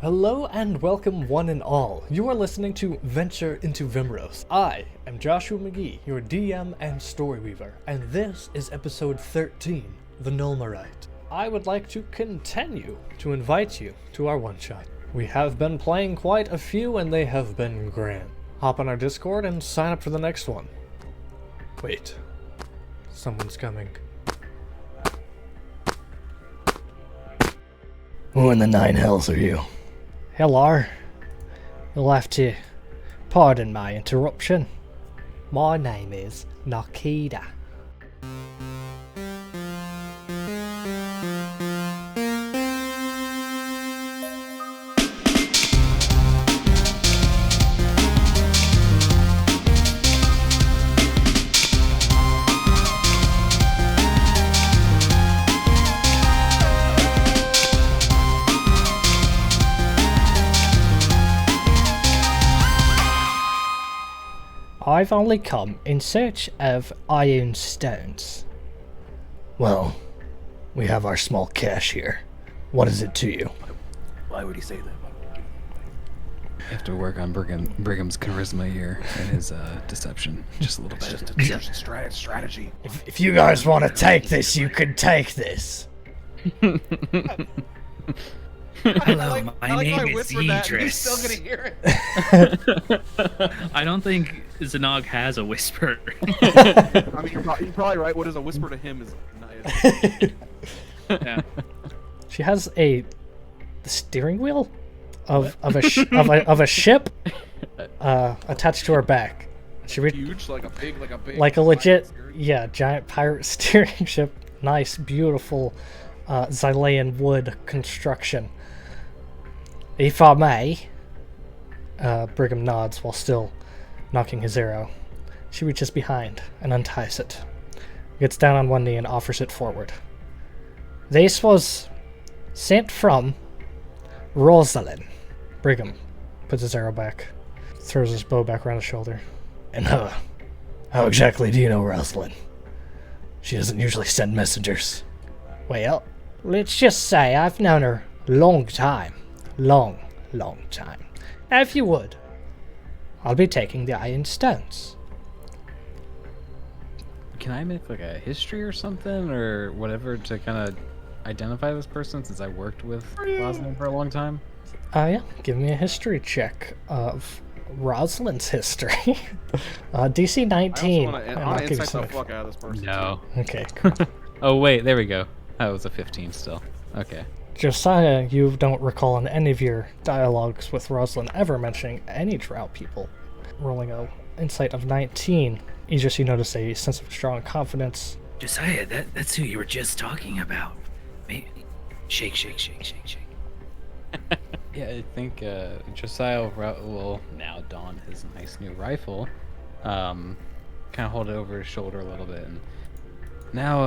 Hello and welcome one and all. You are listening to Venture into Vimuros. I am Joshua McGee, your DM and Storyweaver, and this is episode 13, The Nulmurite. I would like to continue to invite you to our one-shot. We have been playing quite a few and they have been grand. Hop on our Discord and sign up for the next one. Wait, someone's coming. Who in the nine hells are you? Hello. You'll have to pardon my interruption. My name is Nakida. I've only come in search of iron stones. Well, we have our small cache here. What is it to you? Why would he say that? I have to work on Brigham's charisma here and his deception just a little bit. Just a strategy. If you guys want to take this, you can take this. Hello, my name is Idris. He's still gonna hear it. I don't think Zanog has a whisper. I mean, you're probably right. What is a whisper to him is nice. Yeah. She has the steering wheel of a ship attached to her back. She Huge, like a big, legit, giant pirate steering ship. Nice, beautiful Xylean wood construction. If I may, Brigham nods while still knocking his arrow. She reaches behind and unties it, gets down on one knee and offers it forward. This was sent from Rosalind. Brigham puts his arrow back, throws his bow back around his shoulder. And how exactly do you know Rosalind? She doesn't usually send messengers. Well, let's just say I've known her long time. Long time. If you would, I'll be taking the iron stones. Can I make like a history or something or whatever to kind of identify this person since I worked with Rosalind for a long time? Yeah, give me a history check of Rosalind's history. DC 19. I want to insight the fuck out of this person. No. Okay, cool. Oh wait, there we go. That was a 15 still. Okay. Josiah, you don't recall in any of your dialogues with Rosalind ever mentioning any drow people. Rolling a insight of 19. Idris, you notice a sense of strong confidence. Josiah, that's who you were just talking about. Maybe. Shake. Yeah, I think Josiah will now don his nice new rifle. Kind of hold it over his shoulder a little bit. And now,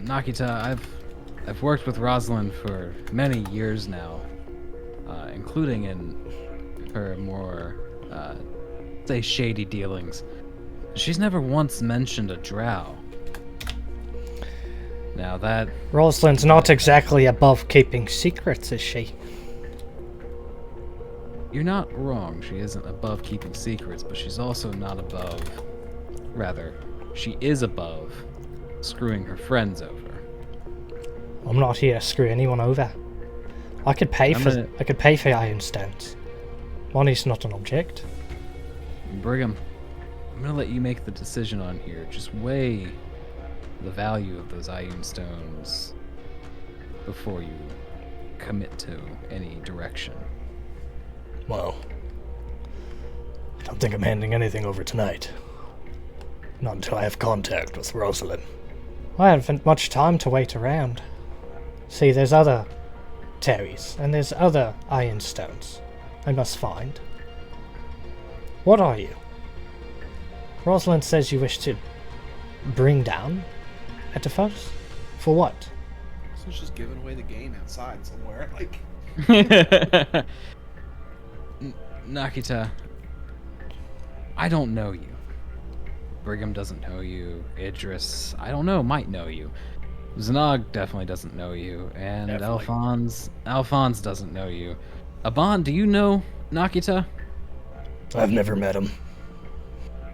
Nakita, I've worked with Rosalind for many years now, including in her more, say, shady dealings. She's never once mentioned a drow. Now that... Rosalind's not exactly above keeping secrets, is she? You're not wrong, she isn't above keeping secrets, but she's also not above... Rather, she is above screwing her friends over. I'm not here to screw anyone over. I could pay for iron stones. Money's not an object. Brigham, I'm gonna let you make the decision on here. Just weigh the value of those iron stones before you commit to any direction. Well, I don't think I'm handing anything over tonight. Not until I have contact with Rosalind. I haven't much time to wait around. See, there's other Terrys, and there's other iron stones I must find. What are you? Rosalind says you wish to bring down Etifos? For what? So it's just giving away the game outside somewhere. Like, Nakita, I don't know you. Brigham doesn't know you. Idris, I don't know, might know you. Zanog definitely doesn't know you, and Definitely. Alphonse doesn't know you. Aban, do you know Nakita? I've never met him.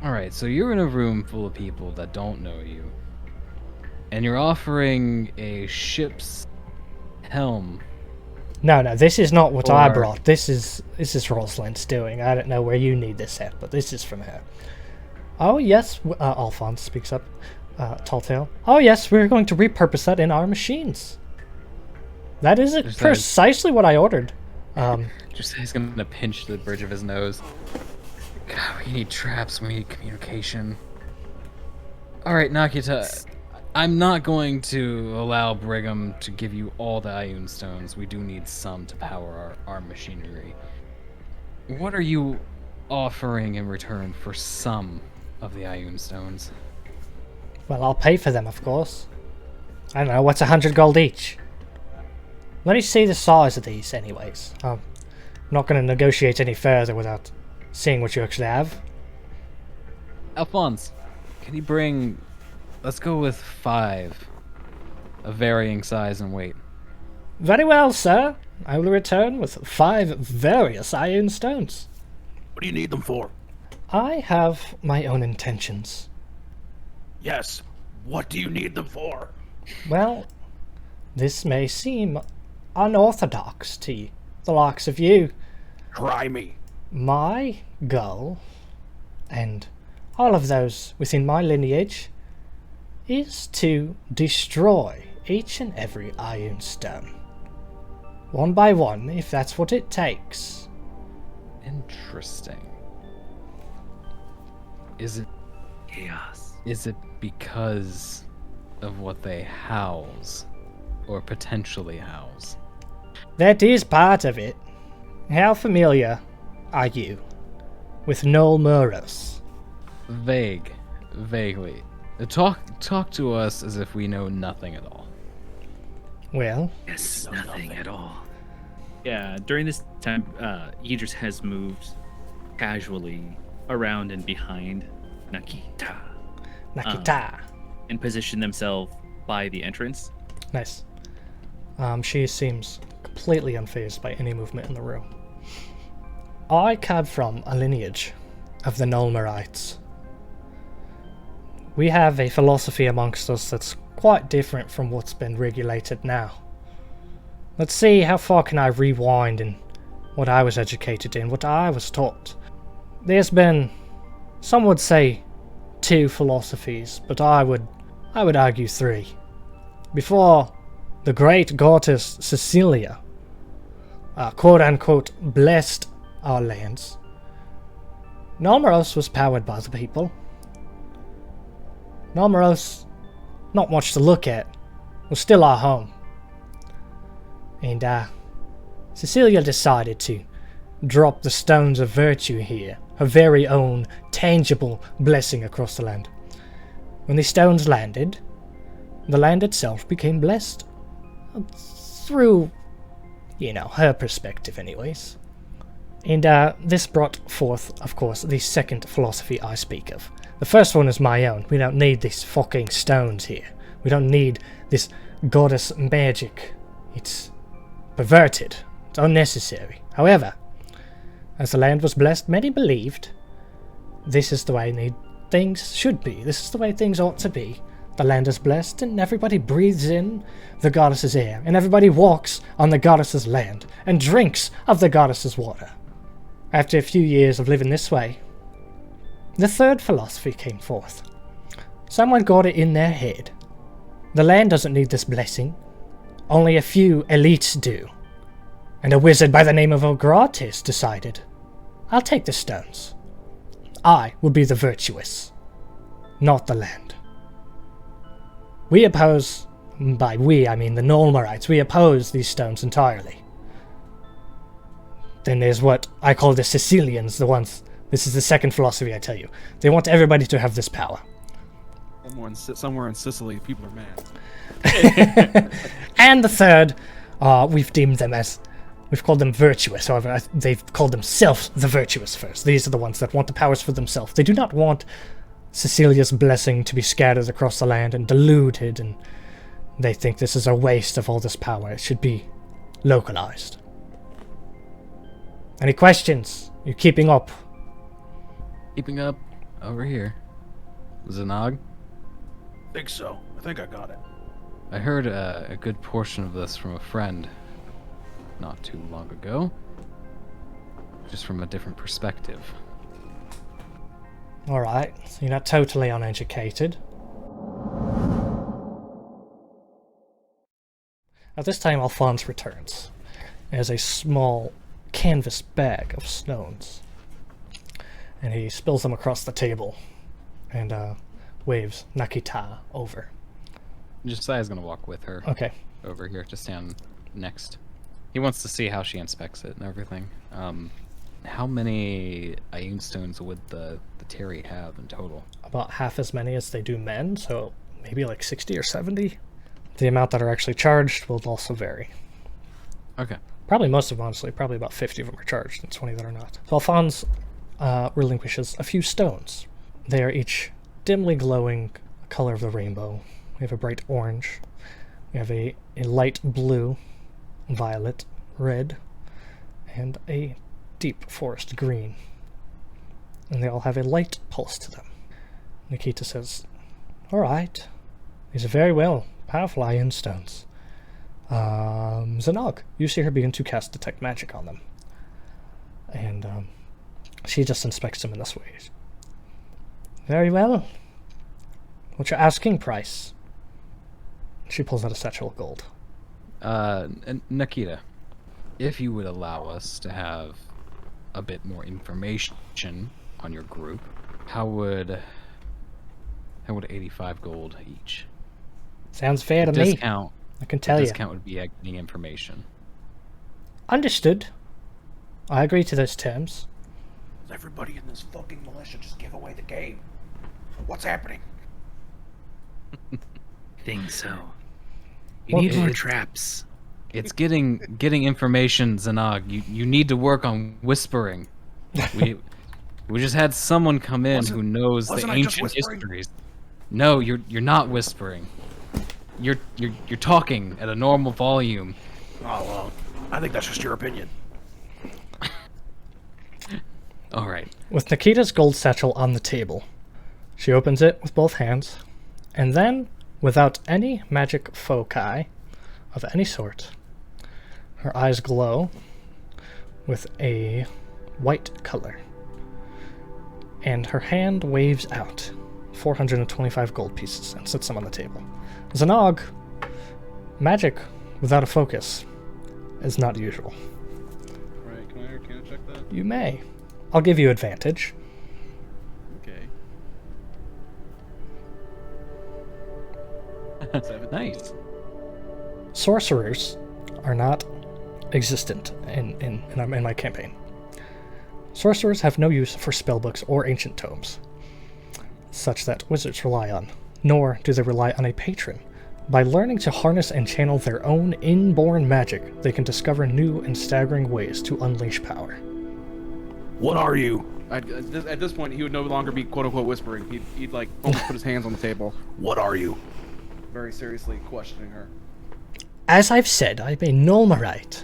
Alright, so you're in a room full of people that don't know you. And you're offering a ship's helm. No, this is not what I Or- brought. This is Rosalind's doing. I don't know where you need this at, but this is from her. Oh yes, Alphonse speaks up. Talltale. Oh yes, we're going to repurpose that in our machines. That is Just precisely what I ordered. Just he's gonna pinch the bridge of his nose. God, we need traps, we need communication. Alright, Nakita, I'm not going to allow Brigham to give you all the Ioun stones. We do need some to power our machinery. What are you offering in return for some of the Ioun stones? Well, I'll pay for them, of course. I don't know, what's 100 gold each? Let me see the size of these, anyways. I'm not going to negotiate any further without seeing what you actually have. Alphonse, can you bring... Let's go with 5 of varying size and weight. Very well, sir. I will return with 5 various Ioun stones. What do you need them for? I have my own intentions. Yes. What do you need them for? Well, this may seem unorthodox to the likes of you. Try me. My goal, and all of those within my lineage, is to destroy each and every Ioun stone. One by one, if that's what it takes. Interesting. Is it Chaos. because of what they house? Or potentially house? That is part of it. How familiar are you with Nulmurite? Vaguely. Talk to us as if we know nothing at all. Well, Yes, nothing at all. Yeah, during this time, Idris has moved casually around and behind Nakita Nakita. and positioned themselves by the entrance. Nice. She seems completely unfazed by any movement in the room. I come from a lineage of the Nulmurites. We have a philosophy amongst us that's quite different from what's been regulated now. Let's see how far can I rewind in what I was educated in, what I was taught. There's been, some would say, 2 philosophies, but I would argue 3. Before the great goddess Cecilia, quote-unquote, blessed our lands, Nulmurite was powered by the people. Nulmurite, not much to look at, was still our home. And Cecilia decided to drop the stones of virtue here, her very own tangible blessing across the land. When the stones landed, the land itself became blessed. Through, her perspective anyways. And this brought forth, of course, the second philosophy I speak of. The first one is my own. We don't need these fucking stones here. We don't need this goddess magic. It's perverted. It's unnecessary. However, as the land was blessed, many believed this is the way things should be. This is the way things ought to be. The land is blessed, and everybody breathes in the goddess's air, and everybody walks on the goddess's land, and drinks of the goddess's water. After a few years of living this way, the third philosophy came forth. Someone got it in their head. The land doesn't need this blessing. Only a few elites do. And a wizard by the name of Ogratis decided, I'll take the stones. I will be the virtuous, not the land. We oppose, by we I mean the Nulmurites, we oppose these stones entirely. Then there's what I call the Sicilians, the ones, this is the second philosophy I tell you. They want everybody to have this power. Somewhere in Sicily, people are mad. And the third, we've deemed them as, we've called them virtuous. However, they've called themselves the virtuous first. These are the ones that want the powers for themselves. They do not want Cecilia's blessing to be scattered across the land and diluted, and they think this is a waste of all this power. It should be localized. Any questions? You keeping up? Keeping up over here. Zanog, Think so. I think I got it. I heard a good portion of this from a friend not too long ago. Just from a different perspective. Alright, so you're not totally uneducated. At this time, Alphonse returns as a small canvas bag of stones. And he spills them across the table and waves Nakita over. Josiah's gonna walk with her Okay. over here to stand next. He wants to see how she inspects it and everything. How many Ioun stones would the Terry have in total? About half as many as they do men, so maybe like 60 or 70. The amount that are actually charged will also vary. Okay. Probably most of them, honestly. Probably about 50 of them are charged and 20 that are not. So Alphonse relinquishes a few stones. They are each dimly glowing color of the rainbow. We have a bright orange. We have a light blue, violet, red, and a deep forest green. And they all have a light pulse to them. Nikita says, alright, these are very powerful Ioun stones. Zanog, you see her begin to cast Detect Magic on them. And she just inspects them in this way. Very well. What's your asking price? She pulls out a satchel of gold. Nikita, if you would allow us to have a bit more information on your group, how would 85 gold each? Sounds fair to me. Discount. I can tell you. Discount would be getting information. Understood. I agree to those terms. Does everybody in this fucking militia just give away the game? What's happening? Think so. You Well, need more it- traps. It's getting information, Zanog. You need to work on whispering. We just had someone come in who knows the wasn't I just ancient whispering? histories. No, you're not whispering. You're talking at a normal volume. Oh, well, I think that's just your opinion. All right. With Nikita's gold satchel on the table, she opens it with both hands, and then, without any magic foci of any sort, her eyes glow with a white color, and her hand waves out 425 gold pieces and sets them on the table. Zanog, magic without a focus is not usual. Right, can I check that? You may. I'll give you advantage. Okay. Nice. Sorcerers are not existent in my campaign. Sorcerers have no use for spellbooks or ancient tomes, such that wizards rely on, nor do they rely on a patron. By learning to harness and channel their own inborn magic, they can discover new and staggering ways to unleash power. What are you? At this point, he would no longer be quote-unquote whispering. He'd like almost put his hands on the table, What are you? very seriously questioning her. As I've said, I'm a Nulmurite.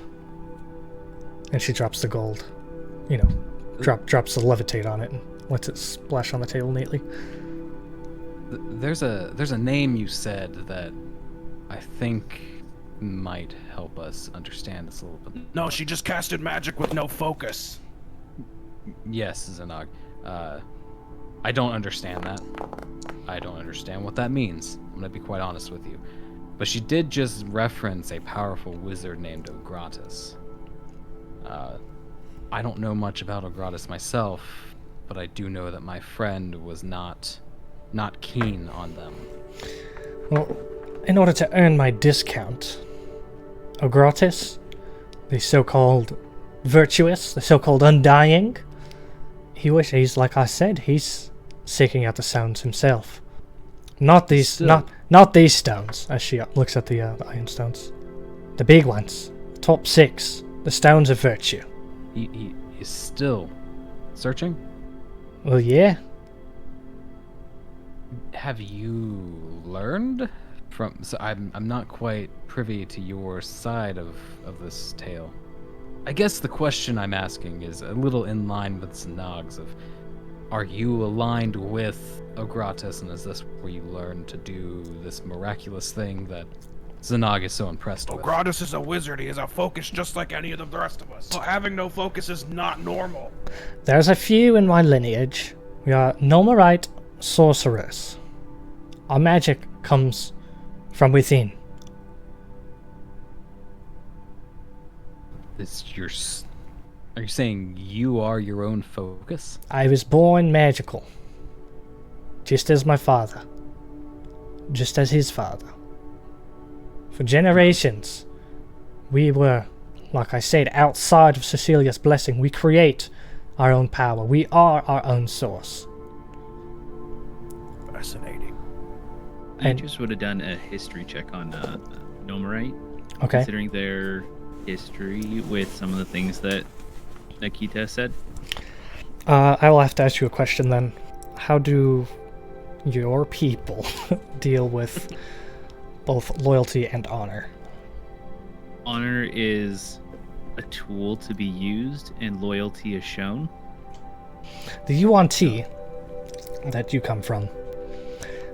And she drops the gold. You know, drops the levitate on it and lets it splash on the table neatly. There's a name you said that I think might help us understand this a little bit. No, she just casted magic with no focus. Yes, Zanog. I don't understand that. I don't understand what that means. I'm gonna be quite honest with you. But she did just reference a powerful wizard named Ogratis. I don't know much about Ogratis myself, but I do know that my friend was not keen on them. Well, in order to earn my discount, Ogratis, the so-called virtuous, the so-called undying, he's like I said, he's seeking out the sounds himself. Not these, not these stones. As she looks at the Ioun stones, the big ones, top 6, the stones of virtue. He is still searching? Well, yeah. Have you learned from? So I'm not quite privy to your side of this tale. I guess the question I'm asking is a little in line with Zanog's of, are you aligned with Ogratis, and is this where you learn to do this miraculous thing that Zanog is so impressed with? Ogratis is a wizard. He has a focus just like any of the rest of us. So having no focus is not normal. There's a few in my lineage. We are Nulmurite sorcerers. Our magic comes from within. Are you saying you are your own focus? I was born magical. Just as my father. Just as his father. For generations, we were, like I said, outside of Cecilia's blessing. We create our own power. We are our own source. Fascinating. I just would have done a history check on Nulmurite, Okay. considering their history with some of the things that Nikita said. I will have to ask you a question then. How do your people deal with both loyalty and honor? Honor is a tool to be used, and loyalty is shown. The Yuan-Ti that you come from,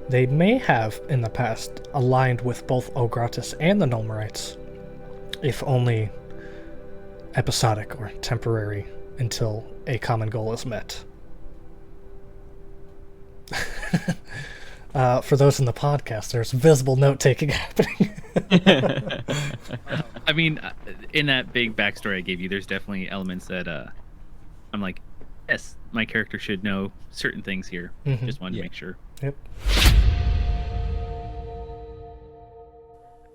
they may have in the past aligned with both Ogratis and the Nulmurites, if only episodic or temporary until a common goal is met. For those in the podcast, there's visible note-taking happening. I mean, in that big backstory I gave you, there's definitely elements that I'm like, yes, my character should know certain things here. Just wanted to make sure. Yep.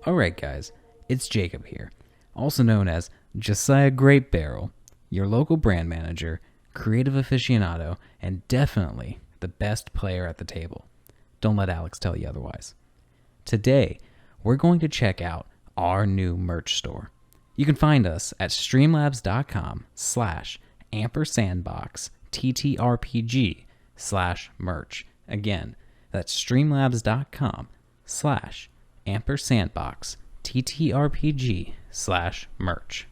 Alright guys, it's Jacob here, also known as Josiah Great Barrel, your local brand manager, creative aficionado, and definitely the best player at the table. Don't let Alex tell you otherwise. Today, we're going to check out our new merch store. You can find us at streamlabs.com/AmpersandboxTTRPG/merch. Again, that's streamlabs.com/AmpersandboxTTRPG/merch.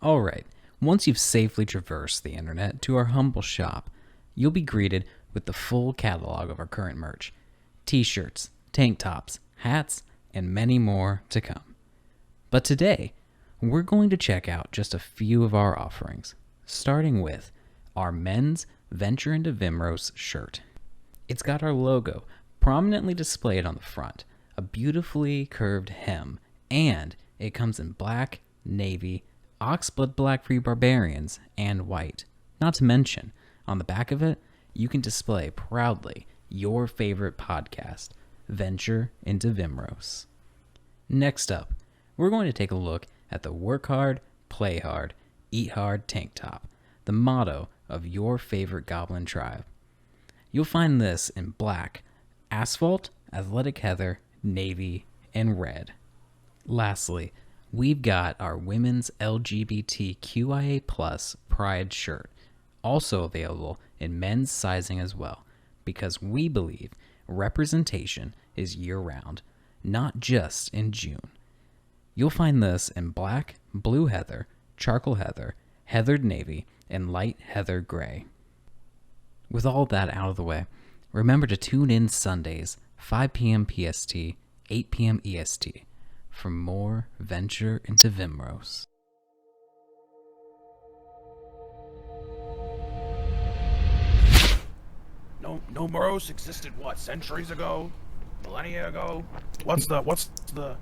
Alright, once you've safely traversed the internet to our humble shop, you'll be greeted with the full catalog of our current merch. T-shirts, tank tops, hats, and many more to come. But today, we're going to check out just a few of our offerings, starting with our men's Venture into Vimuros shirt. It's got our logo prominently displayed on the front, a beautifully curved hem, and it comes in black, navy, oxblood black for you barbarians, and white. Not to mention, on the back of it, you can display proudly your favorite podcast, Venture into Vimuros. Next up, we're going to take a look at the Work Hard, Play Hard, Eat Hard tank top, the motto of your favorite goblin tribe. You'll find this in black, asphalt, athletic heather, navy, and red. Lastly, we've got our women's LGBTQIA+ pride shirt, also available in men's sizing as well, because we believe representation is year-round, not just in June. You'll find this in black, blue heather, charcoal heather, heathered navy, and light heather gray. With all that out of the way, remember to tune in Sundays, 5 p.m. PST, 8 p.m. EST, for more Venture into Vimuros. No Moros existed what, centuries ago? Millennia ago? What's the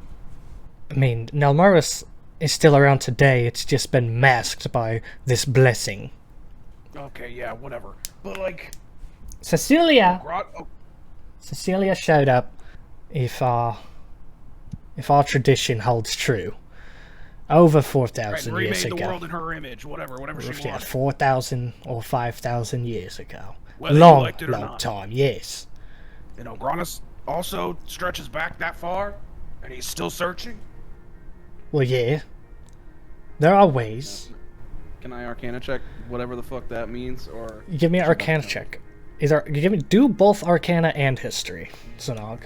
I mean, Nulmurite is still around today. It's just been masked by this blessing. Okay, yeah, whatever. But like Cecilia oh, Cecilia showed up, if our tradition holds true, over 4,000 right, years remade the ago. world in her image, whatever she Yeah, wanted. 4,000 or 5,000 years ago. Whether you Long, liked it or long not. time, yes. You know, Granus also stretches back that far, and he's still searching. Well, yeah. There are ways. Can I Arcana check whatever the fuck that means, or Give me an Arcana check. Do both Arcana and History, Zanog.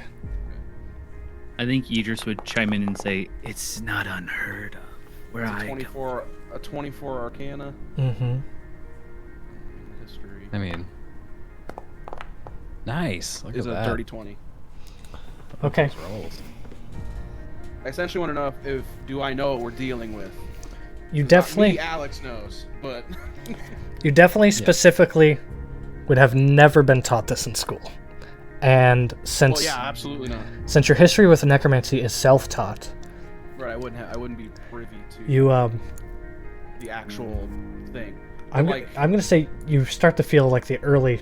I think Idris would chime in and say, it's not unheard of where I come. A 24 Arcana. Mm-hmm. History I mean, nice. Look is at a that. dirty 20. Okay. Those rolls. I essentially want to know if do I know what we're dealing with? You Not definitely, me, Alex knows, but you definitely specifically would have never been taught this in school. And since well, yeah, absolutely not. since your history with necromancy is self-taught, Right, I wouldn't be privy to you the actual thing. I'm Like, gonna say you start to feel like the early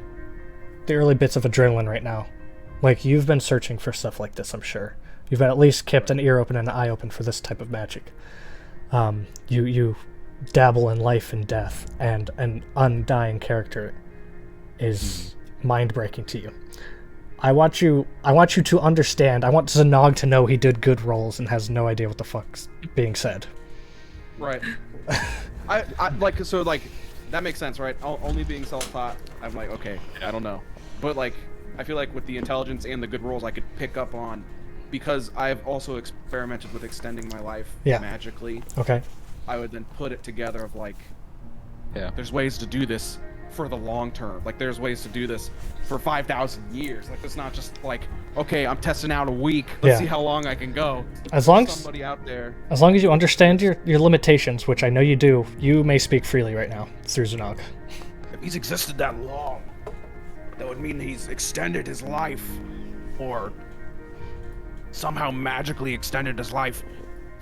bits of adrenaline right now. Like you've been searching for stuff like this, I'm sure. You've at least kept an ear open and an eye open for this type of magic. You dabble in life and death, and an undying character is mind-breaking to you. I want you to understand. I want Zanog to know he did good rolls and has no idea what the fuck's being said. right. I like so like that makes sense, right? Only being self-taught, I'm like, okay, I don't know, but like I feel like with the intelligence and the good rolls, I could pick up on, because I've also experimented with extending my life magically. Okay. I would then put it together of like, Yeah. there's ways to do this for the long term. Like there's ways to do this for 5,000 years. Like it's not just like, okay, I'm testing out a week. Let's see how long I can go. As long There's somebody out there. as long as you understand your limitations, which I know you do, you may speak freely right now through Zanog. If he's existed that long, that would mean he's extended his life, or somehow magically extended his life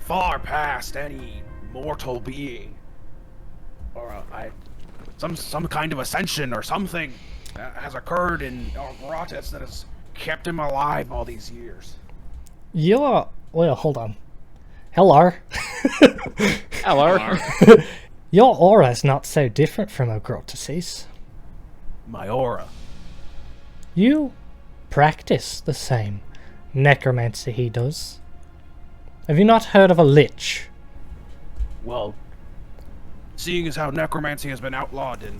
far past any mortal being, or some kind of ascension or something has occurred in Gratis that has kept him alive all these years. Well, hold on. Hello. Hello. Your aura is not so different from Ogrotus's. My aura. You practice the same necromancy he does. Have you not heard of a lich? Well, seeing as how necromancy has been outlawed in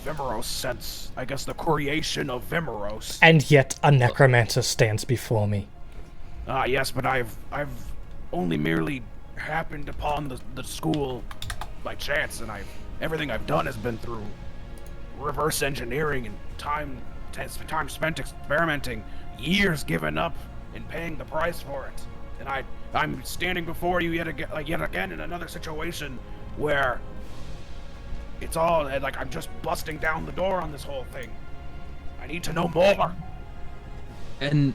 Vimuros since, I guess, the creation of Vimuros. And yet a necromancer stands before me. Yes, but I've only merely happened upon the school by chance, and everything I've done has been through reverse engineering and time spent experimenting, years given up and paying the price for it. And I'm standing before you yet again in another situation where it's all like I'm just busting down the door on this whole thing. I need to know more. And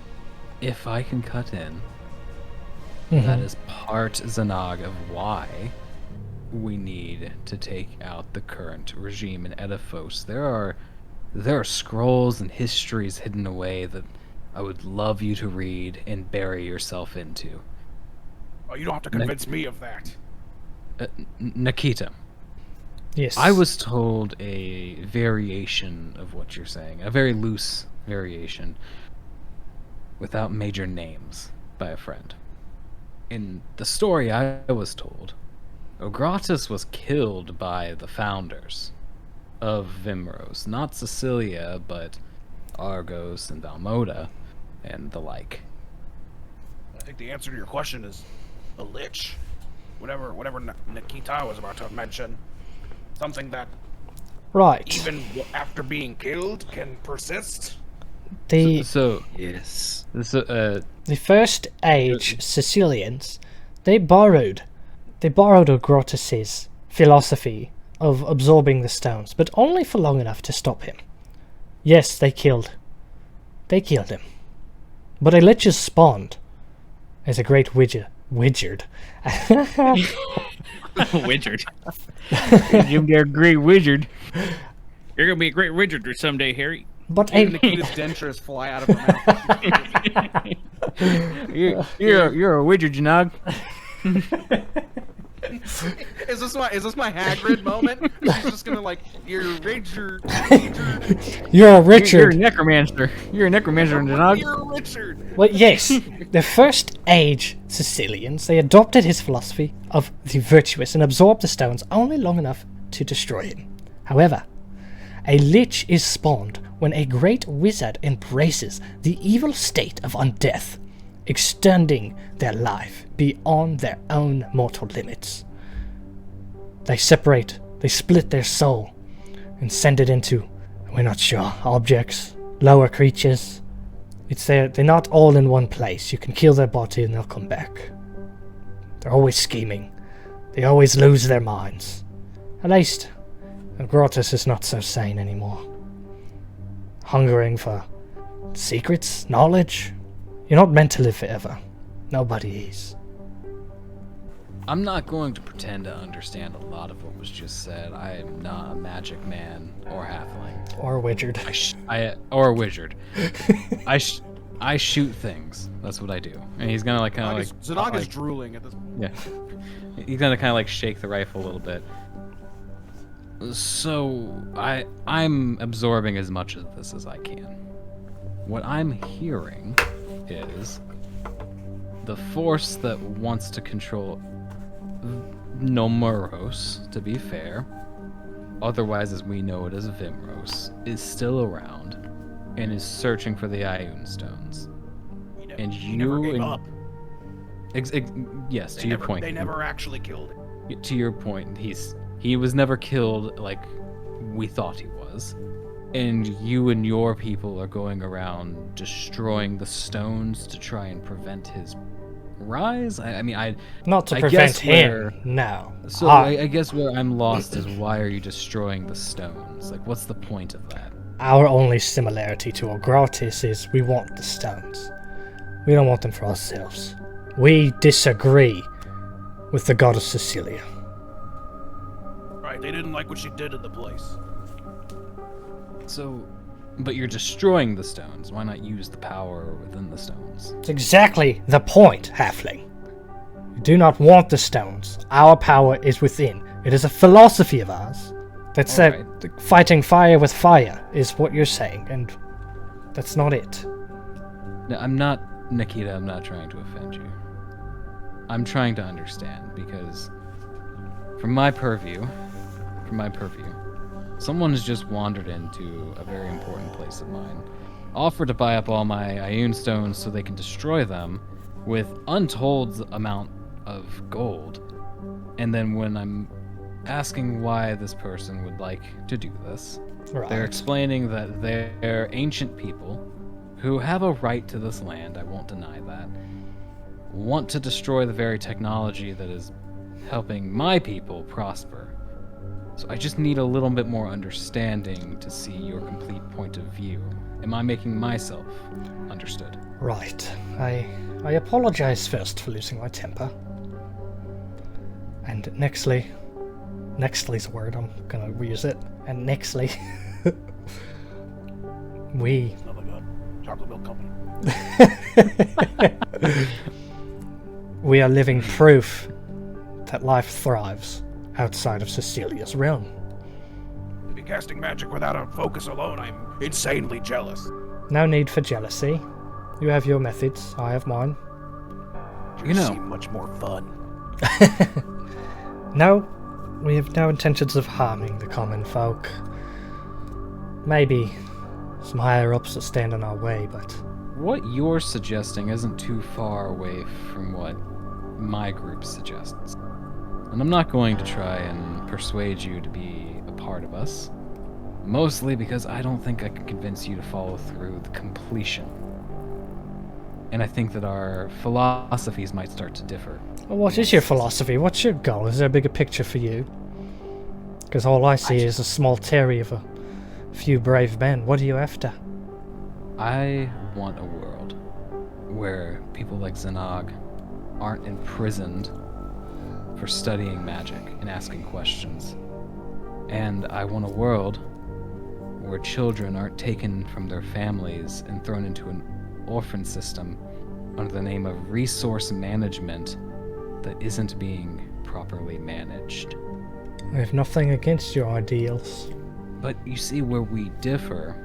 if I can cut in, that is part Zanog of why we need to take out the current regime in Edifos. There are scrolls and histories hidden away that I would love you to read and bury yourself into. Oh, you don't have to convince me of that. Nikita, Yes. I was told a variation of what you're saying, a very loose variation, without major names, by a friend. In the story I was told, Ogratis was killed by the founders of Vimuros, not Sicilia, but Argos and Valmoda, and the like. I think the answer to your question is a lich. Whatever Nikita was about to mention. Something that Right. even after being killed can persist. The So, Yes. the first age Sicilians, they borrowed Ogrotus's philosophy of absorbing the stones, but only for long enough to stop him. Yes, they killed him. But a lich is spawned as a great wizard. Wizard. you're a great wizard. You're gonna be a great wizard someday, Harry. But And a Nikita's dentures fly out of her mouth. You're a wizard, Zanog. Is this my Hagrid moment? She's just gonna like, you're a Richard. you're a You're a Richard. necromancer. You're a necromancer, Zanog. You're a Richard. Well, yes, the first age Sicilians, they adopted his philosophy of the virtuous and absorbed the stones only long enough to destroy him. However, a lich is spawned when a great wizard embraces the evil state of undeath extending their life beyond their own mortal limits. They split their soul, and send it into, we're not sure, objects, lower creatures. They're not all in one place. You can kill their body and they'll come back. They're always scheming. They always lose their minds. At least, Grotus is not so sane anymore. Hungering for secrets, knowledge. You're not meant to live forever. Nobody is. I'm not going to pretend to understand a lot of what was just said. I am not a magic man or halfling. Or a wizard. Or a wizard. I shoot things. That's what I do. And he's gonna Zanag is drooling at this point. Yeah. He's gonna kind of like shake the rifle a little bit. So I'm absorbing as much of this as I can. What I'm hearing is the force that wants to control Nulmuros, to be fair, otherwise as we know it as Vimuros, is still around and is searching for the Ioun stones. He never gave up. Yes, to your point. They never actually killed him. To your point, he was never killed like we thought he was. And you and your people are going around destroying the stones to try and prevent his rise? Not to prevent him, no. So I guess where I'm lost is why are you destroying the stones? Like, what's the point of that? Our only similarity to Ogratis is we want the stones. We don't want them for ourselves. We disagree with the goddess Cecilia. Right, they didn't like what she did to the place. So, but you're destroying the stones. Why not use the power within the stones? It's exactly the point, halfling. We do not want the stones. Our power is within. It is a philosophy of ours. That said, fighting fire with fire is what you're saying, and that's not it. No, I'm not, Nikita, I'm not trying to offend you. I'm trying to understand, because from my purview, someone has just wandered into a very important place of mine, offered to buy up all my Ioun stones so they can destroy them with untold amount of gold. And then when I'm asking why this person would like to do this, they're explaining that they're ancient people who have a right to this land, I won't deny that, want to destroy the very technology that is helping my people prosper. So I just need a little bit more understanding to see your complete point of view. Am I making myself understood? Right. I apologize first for losing my temper. And nextly's a word, I'm gonna reuse it. And nextly, we... Oh my god. Chocolate milk company. We are living proof that life thrives outside of Cecilia's realm. To be casting magic without a focus alone, I'm insanely jealous. No need for jealousy. You have your methods, I have mine. You seem much more fun. No, we have no intentions of harming the common folk. Maybe some higher-ups that stand in our way, but... What you're suggesting isn't too far away from what my group suggests. And I'm not going to try and persuade you to be a part of us. Mostly because I don't think I can convince you to follow through the completion. And I think that our philosophies might start to differ. Well, what is your philosophy? What's your goal? Is there a bigger picture for you? Because all I see is a small terry of a few brave men. What are you after? I want a world where people like Zanag aren't imprisoned for studying magic and asking questions. And I want a world where children aren't taken from their families and thrown into an orphan system under the name of resource management that isn't being properly managed. I have nothing against your ideals. But you see where we differ.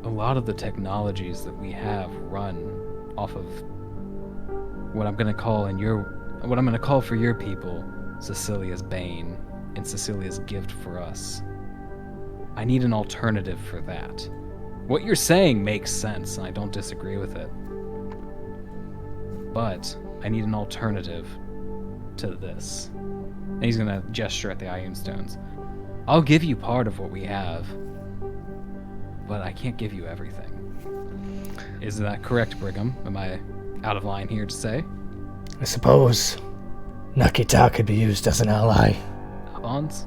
A lot of the technologies that we have run off of what I'm going to call for your people Cecilia's bane and Cecilia's gift for us. I need an alternative for that. What you're saying makes sense, and I don't disagree with it. but I need an alternative to this. And he's gonna gesture at the Ioun Stones. I'll give you part of what we have, but I can't give you everything. Is that correct, Brigham? Am I out of line here to say? I suppose Nakita could be used as an ally. Hans?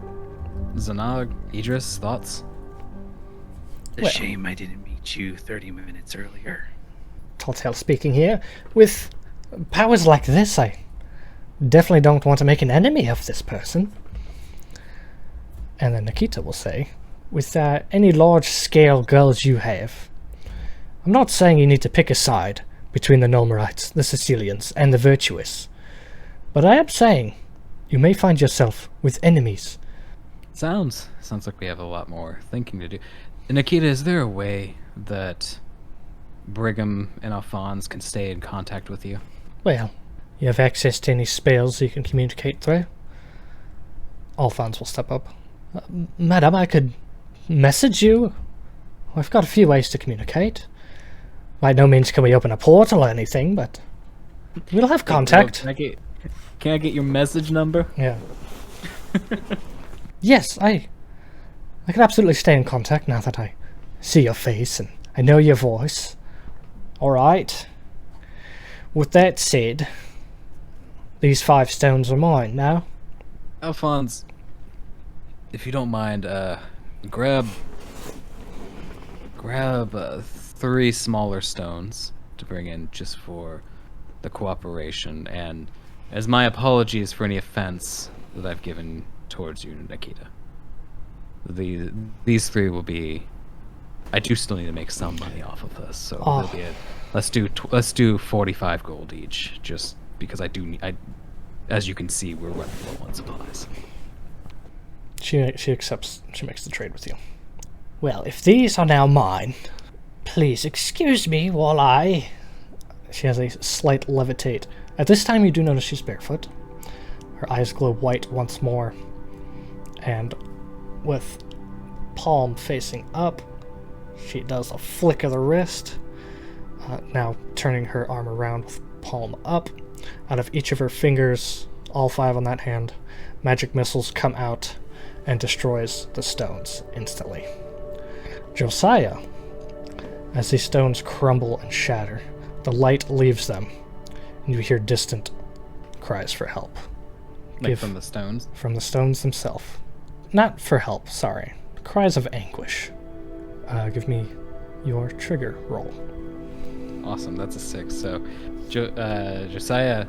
Zanag? Idris? Thoughts? It's a shame I didn't meet you 30 minutes earlier. Telltale speaking here. With powers like this, I definitely don't want to make an enemy of this person. And then Nikita will say, with any large-scale goals you have, I'm not saying you need to pick a side between the Nulmurites, the Sicilians, and the virtuous, but I am saying you may find yourself with enemies. Sounds like we have a lot more thinking to do. Nikita, is there a way that Brigham and Alphonse can stay in contact with you? Well, you have access to any spells you can communicate through? Alphonse will step up. Madam, I could message you. I've got a few ways to communicate. By no means can we open a portal or anything, but we'll have contact. Can I get your message number? Yeah. Yes, I can absolutely stay in contact now that I see your face and I know your voice. Alright. With that said, these 5 stones are mine now. Alphonse, if you don't mind, grab 3 smaller stones to bring in just for the cooperation, and as my apologies for any offense that I've given towards you, Nikita. These 3 will be. I do still need to make some money off of this, so it'll be let's do 45 gold each, just because I do. As you can see, we're running low on supplies. She accepts. She makes the trade with you. Well, if these are now mine, please excuse me while I. She has a slight levitate. At this time, you do notice she's barefoot. Her eyes glow white once more, and with palm facing up, she does a flick of the wrist, now turning her arm around with palm up. Out of each of her fingers, all 5 on that hand, magic missiles come out and destroys the stones instantly. Josiah, as these stones crumble and shatter, the light leaves them, and you hear distant cries for help. From the stones? From the stones themselves. Not for help, sorry. Cries of anguish. Give me your trigger roll. Awesome, that's a 6. So, Josiah,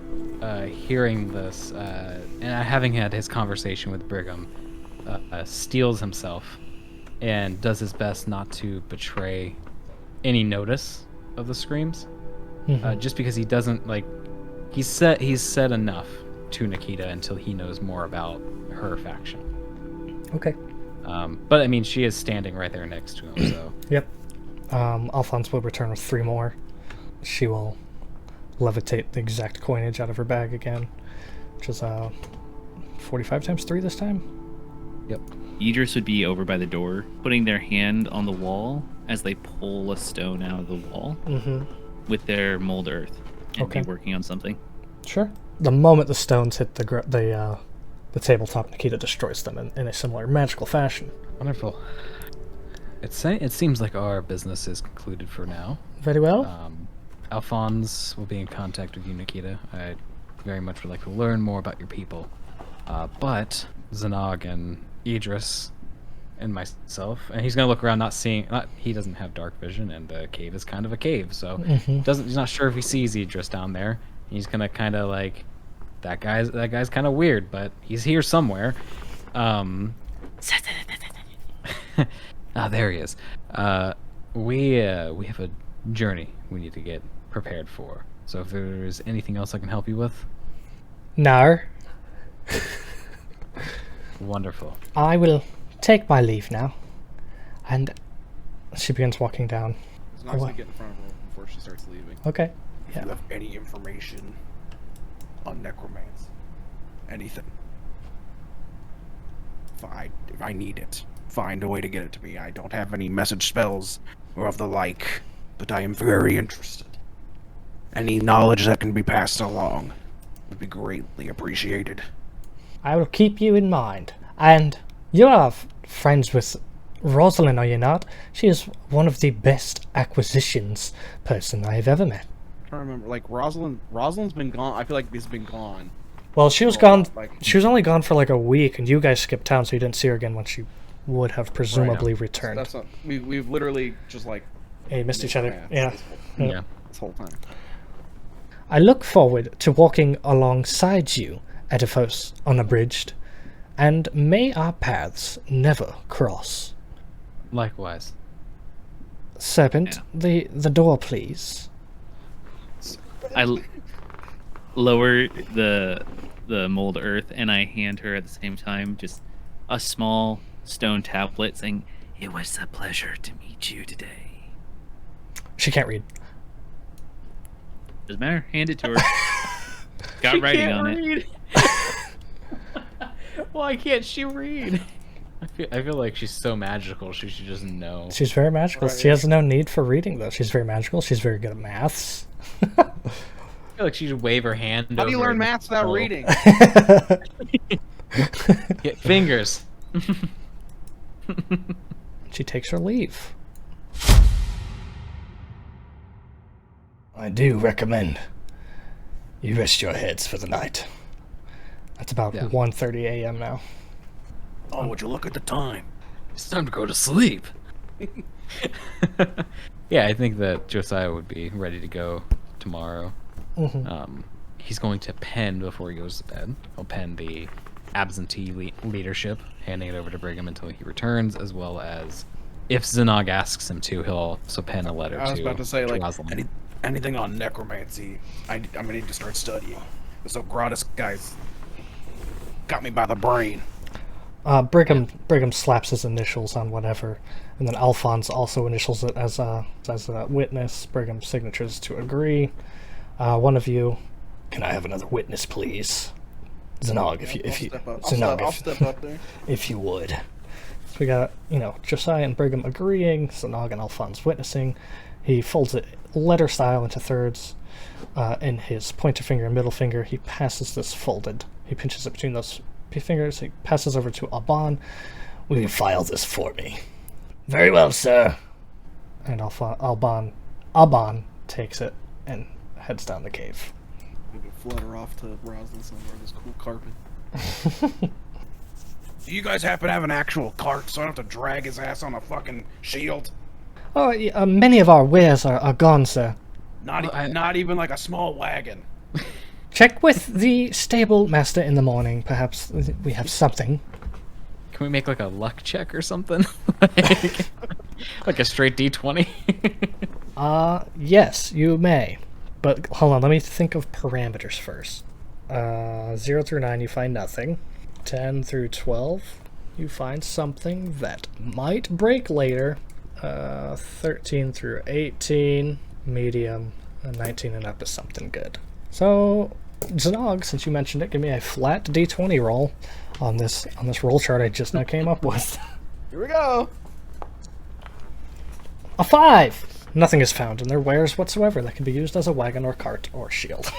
hearing this, and having had his conversation with Brigham, steels himself and does his best not to betray any notice of the screams. Just because he doesn't, he's said enough to Nikita until he knows more about her faction. Okay. But I mean, she is standing right there next to him, so. Yep. Alphonse will return with 3 more. She will levitate the exact coinage out of her bag again, which is 45 times 3 this time. Yep. Idris would be over by the door, putting their hand on the wall as they pull a stone out of the wall with their mold earth and be working on something. Sure. The moment the stones hit the tabletop, Nikita destroys them in a similar magical fashion. Wonderful. It seems like our business is concluded for now. Very well. Alphonse will be in contact with you, Nikita. I very much would like to learn more about your people. But Zanag and Idris and myself, and he's gonna look around, he doesn't have dark vision, and the cave is kind of a cave, so he's not sure if he sees Idris down there. He's gonna kind of that guy's kind of weird, but he's here somewhere. There he is. We have a journey we need to get prepared for. So if there's anything else I can help you with. No. Wonderful. I will take my leave now. And she begins walking down. It's nice to get in front of her before she starts leaving. Okay. If you have any information on necromancy, anything, if I need it, find a way to get it to me. I don't have any message spells or of the like, but I am very interested. any knowledge that can be passed along would be greatly appreciated. I will keep you in mind. And you are friends with Rosalind, are you not? She is one of the best acquisitions person I have ever met. I'm trying to remember, like Rosalind's been gone. I feel like he's been gone. Well, she was gone. She was only gone for like a week, and you guys skipped town, so you didn't see her again when she would have presumably returned. That's not, we've literally just like missed each other. Yeah. This whole time. I look forward to walking alongside you, Edifos Unabridged, and may our paths never cross. Likewise. Serpent, the door, please. Lower the mold earth, and I hand her at the same time just a small stone tablet saying, It was a pleasure to meet you today. She can't read. Doesn't matter. Hand it to her. Got writing on it. Why can't she read? I feel like she's so magical. She should just know. She's very magical. She has no need for reading, though. She's very magical. She's very good at maths. I feel like she should wave her hand. How do you learn maths without reading? Get fingers. She takes her leave. I do recommend you rest your heads for the night. It's about 1:30 a.m. now. Oh, would you look at the time? It's time to go to sleep. Yeah, I think that Josiah would be ready to go tomorrow. He's going to pen before he goes to bed. He'll pen the absentee leadership, handing it over to Brigham until he returns, as well as if Zanog asks him to, he'll also pen a letter to I was about to say, like, Rosalind. Anything on necromancy, I'm gonna need to start studying. This Ogratis guy's got me by the brain. Brigham slaps his initials on whatever, and then Alphonse also initials it as a witness. Brigham signatures to agree. One of you. Can I have another witness, please? Zanog, I'll step up there. If you would. So we got, Josiah and Brigham agreeing, Zanog and Alphonse witnessing. He folds it letter style into thirds. In his pointer finger and middle finger, he passes this folded. He pinches it between those fingers. He passes over to Alban. Will you file this for me? Very well, sir. And Alban takes it and heads down the cave. We could flutter off to Rosalind somewhere. This cool carpet. Do you guys happen to have an actual cart so I don't have to drag his ass on a fucking shield? Oh, many of our wares are gone, sir. Not even like a small wagon. Check with the stable master in the morning. Perhaps we have something. Can we make like a luck check or something? Like a straight D20? Yes, you may. But hold on, let me think of parameters first. 0 through 9, you find nothing. 10 through 12, you find something that might break later. 13 through 18, medium. 19 and up is something good. So, Zanog, since you mentioned it, give me a flat D20 roll on this roll chart I just now came up with. Here we go. A 5! Nothing is found in their wares whatsoever that can be used as a wagon or cart or shield.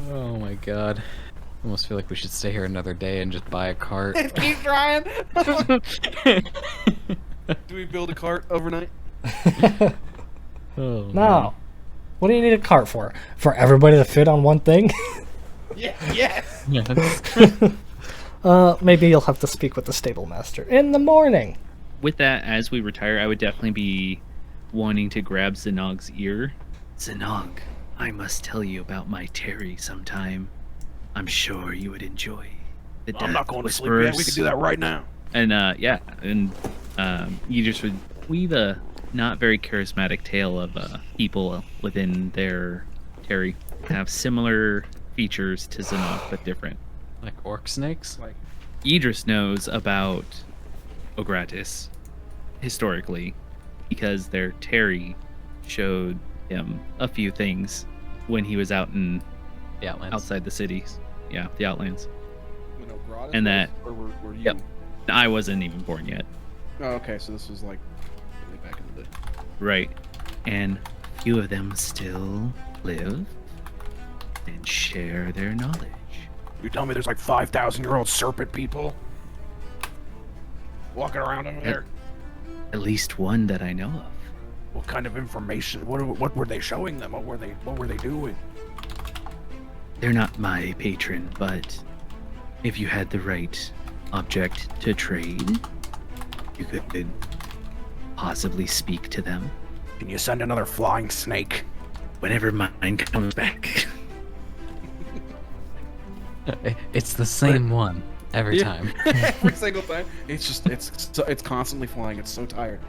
Oh my god. I almost feel like we should stay here another day and just buy a cart. Keep trying. Do we build a cart overnight? Oh, No. What do you need a cart for? For everybody to fit on one thing? Yeah. Yes. Yes. Maybe you'll have to speak with the stable master in the morning. with that, as we retire, I would definitely be wanting to grab Zanog's ear. Zanog, I must tell you about my Terry sometime. I'm sure you would enjoy the I'm not going to sleep Whispers. yet. We can do that right now. And you just would weave a not very charismatic tale of people within their Terry have similar features to Zanog but different. Like orc snakes? Like, Idris knows about Ogratis historically because their Terry showed him a few things when he was out in The Outlands. outside the cities. Yeah, the Outlands. you know, Gratis And was, that- or were you? Yep. I wasn't even born yet. Oh, okay, so this was like really back in the day. Right. And few of them still live and share their knowledge. You tell me there's like 5,000-year-old serpent people walking around over there? At least one that I know of. What kind of information? What were they showing them? What were they doing? They're not my patron, but if you had the right object to trade, you could possibly speak to them. Can you send another flying snake? Whenever mine comes back. It's the same one every time. Every single time. It's constantly flying. It's so tired.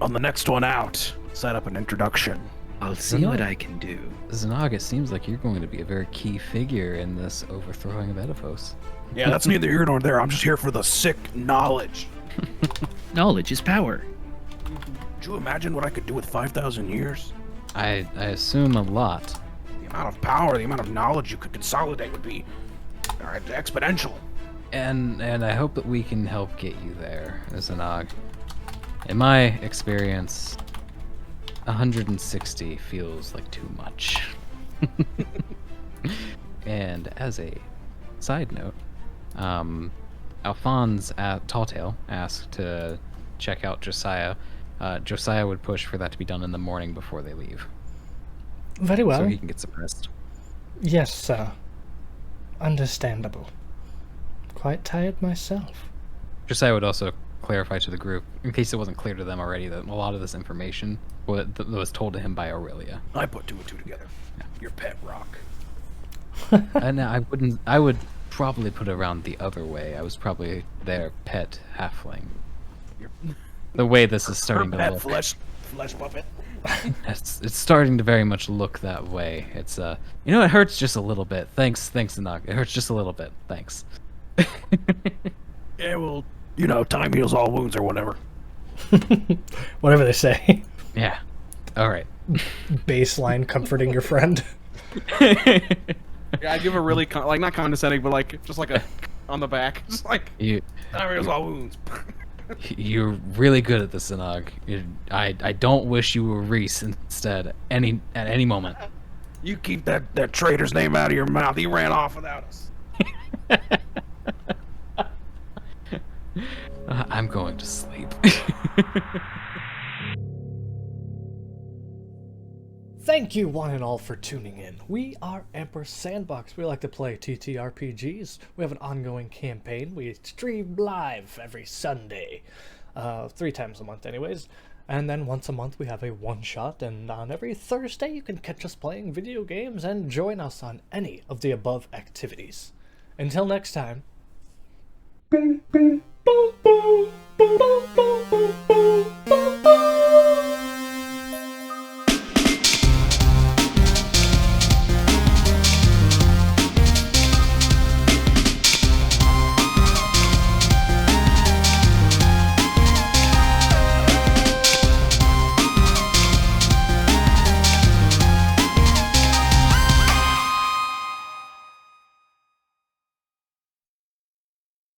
On the next one out, set up an introduction. I'll see what I can do. Zanag, it seems like you're going to be a very key figure in this overthrowing of Oedipus. Yeah, that's neither here nor there. I'm just here for the sick knowledge. Knowledge is power. Could you imagine what I could do with 5,000 years? I assume a lot. The amount of power, the amount of knowledge you could consolidate would be exponential. And I hope that we can help get you there, Zanag. In my experience, 160 feels like too much. And as a side note, Alphonse at Talltail asked to check out Josiah. Josiah would push for that to be done in the morning before they leave, Very well. so he can get some rest. Yes, sir. Understandable. Quite tired myself. Josiah would also clarify to the group, in case it wasn't clear to them already, that a lot of this information was told to him by Aurelia. I put two and two together. Yeah. Your pet rock. And I would probably put it around the other way. I was probably their pet halfling. The way this is starting Her to pet look. flesh puppet. It's starting to very much look that way. It's you know, it hurts just a little bit. Thanks, Enoch. It hurts just a little bit. Thanks. Yeah, well, you know, time heals all wounds or whatever. Whatever they say. Yeah. All right. Baseline comforting your friend. Yeah, I give a really not condescending, but like just like a on the back, just like You Time heals all wounds. you're really good at this, Enoch. I don't wish you were Reese instead. At any moment. You keep that traitor's name out of your mouth. He ran off without us. I'm going to sleep. Thank you one and all for tuning in. We are Ampersandbox. We like to play TTRPGs. We have an ongoing campaign. We stream live every Sunday. 3 times a month anyways. And then once a month we have a one-shot, and on every Thursday you can catch us playing video games and join us on any of the above activities. Until next time.